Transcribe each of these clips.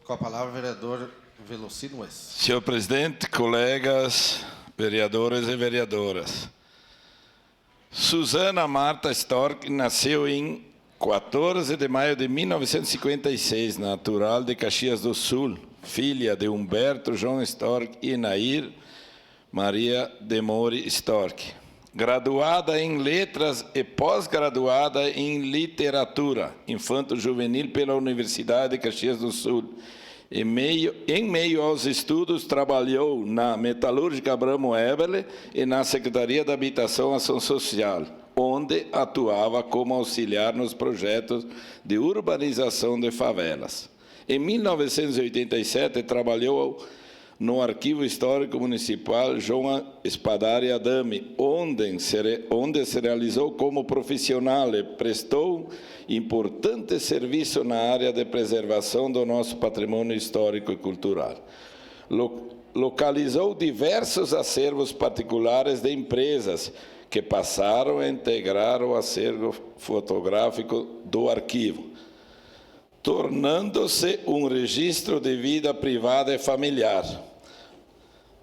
Com a palavra, vereador Velocino Wes. Senhor presidente, colegas, vereadores e vereadoras. Susana Marta Storck nasceu em 14 de maio de 1956, natural de Caxias do Sul, filha de Humberto João Storck e Nair Maria de Mori Storck. Graduada em Letras e pós-graduada em Literatura Infanto-Juvenil pela Universidade de Caxias do Sul. Em meio aos estudos, trabalhou na Metalúrgica Abramo Eberle e na Secretaria da Habitação e Ação Social, onde atuava como auxiliar nos projetos de urbanização de favelas. Em 1987, trabalhou no Arquivo Histórico Municipal João Espadari Adame, onde se realizou como profissional e prestou importante serviço na área de preservação do nosso patrimônio histórico e cultural. Localizou diversos acervos particulares de empresas que passaram a integrar o acervo fotográfico do arquivo, tornando-se um registro de vida privada e familiar,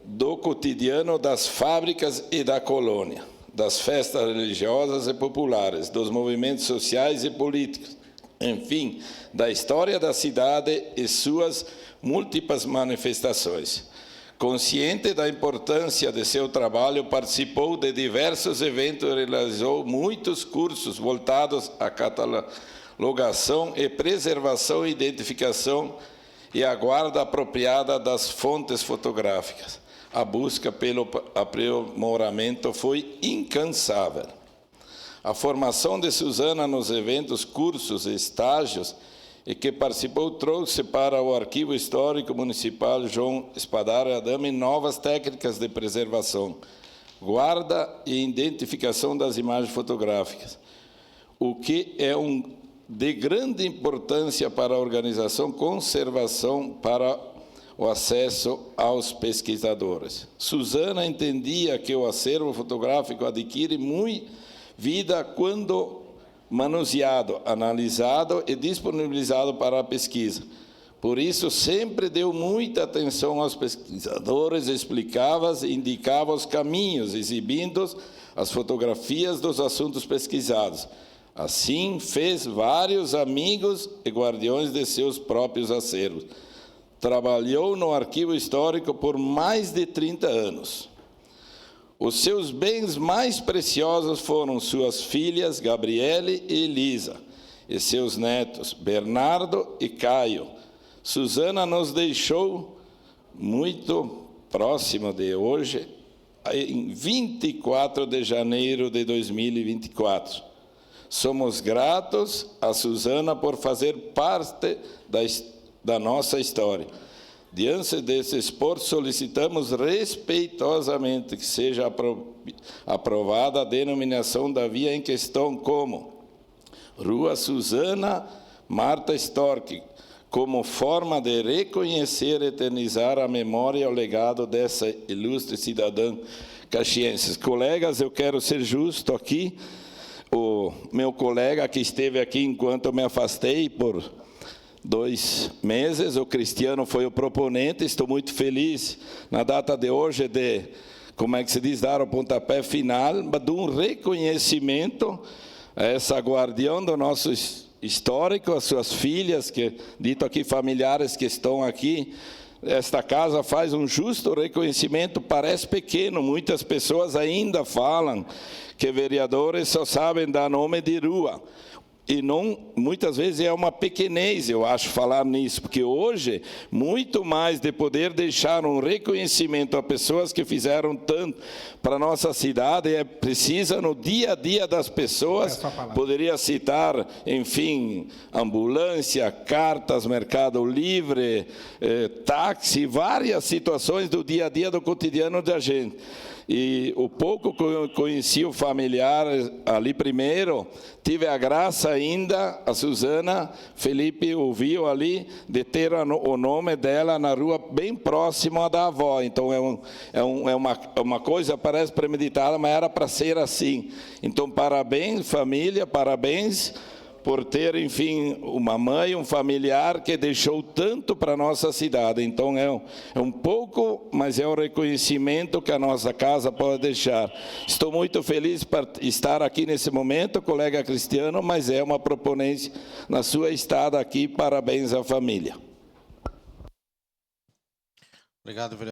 do cotidiano das fábricas e da colônia, das festas religiosas e populares, dos movimentos sociais e políticos, enfim, da história da cidade e suas múltiplas manifestações. Consciente da importância de seu trabalho, participou de diversos eventos e realizou muitos cursos voltados à catalogação e preservação, identificação e a guarda apropriada das fontes fotográficas. A busca pelo aprimoramento foi incansável. A formação de Susana nos eventos, cursos e estágios e que participou trouxe para o Arquivo Histórico Municipal João Espadari Adame novas técnicas de preservação, guarda e identificação das imagens fotográficas, o que é de grande importância para a organização, conservação, para o acesso aos pesquisadores. Susana entendia que o acervo fotográfico adquire muito vida quando manuseado, analisado e disponibilizado para a pesquisa. Por isso, sempre deu muita atenção aos pesquisadores, explicava e indicava os caminhos, exibindo as fotografias dos assuntos pesquisados. Assim, fez vários amigos e guardiões de seus próprios acervos. Trabalhou no arquivo histórico por mais de 30 anos. Os seus bens mais preciosos foram suas filhas, Gabriele e Elisa, e seus netos, Bernardo e Caio. Susana nos deixou muito próximo de hoje, em 24 de janeiro de 2024. Somos gratos a Susana por fazer parte da nossa história. Diante desse esforço, solicitamos respeitosamente que seja aprovada a denominação da via em questão como Rua Susana Marta Storck, como forma de reconhecer e eternizar a memória e o legado dessa ilustre cidadã caxiense. Colegas, eu quero ser justo aqui. O meu colega que esteve aqui enquanto eu me afastei por 2 meses, o Cristiano foi o proponente. Estou muito feliz na data de hoje de, como é que se diz, dar o pontapé final, de um reconhecimento a essa guardiã do nosso histórico, as suas filhas, que dito aqui familiares que estão aqui. Esta casa faz um justo reconhecimento, parece pequeno, muitas pessoas ainda falam que vereadores só sabem dar nome de rua. E não, muitas vezes é uma pequenez, eu acho, falar nisso, porque hoje, muito mais de poder deixar um reconhecimento a pessoas que fizeram tanto para a nossa cidade, precisa no dia a dia das pessoas. Poderia citar, enfim, ambulância, cartas, Mercado Livre, táxi, várias situações do dia a dia, do cotidiano da gente. E o pouco que eu conheci o familiar ali primeiro, tive a graça ainda, a Susana, Felipe ouviu ali, de ter o nome dela na rua bem próximo à da avó. Então é uma coisa, parece premeditada, mas era para ser assim. Então parabéns família, parabéns por ter, enfim, uma mãe, um familiar que deixou tanto para a nossa cidade. Então, é um pouco, mas é um reconhecimento que a nossa casa pode deixar. Estou muito feliz por estar aqui nesse momento, colega Cristiano, mas é uma proponência na sua estada aqui. Parabéns à família. Obrigado, vereador.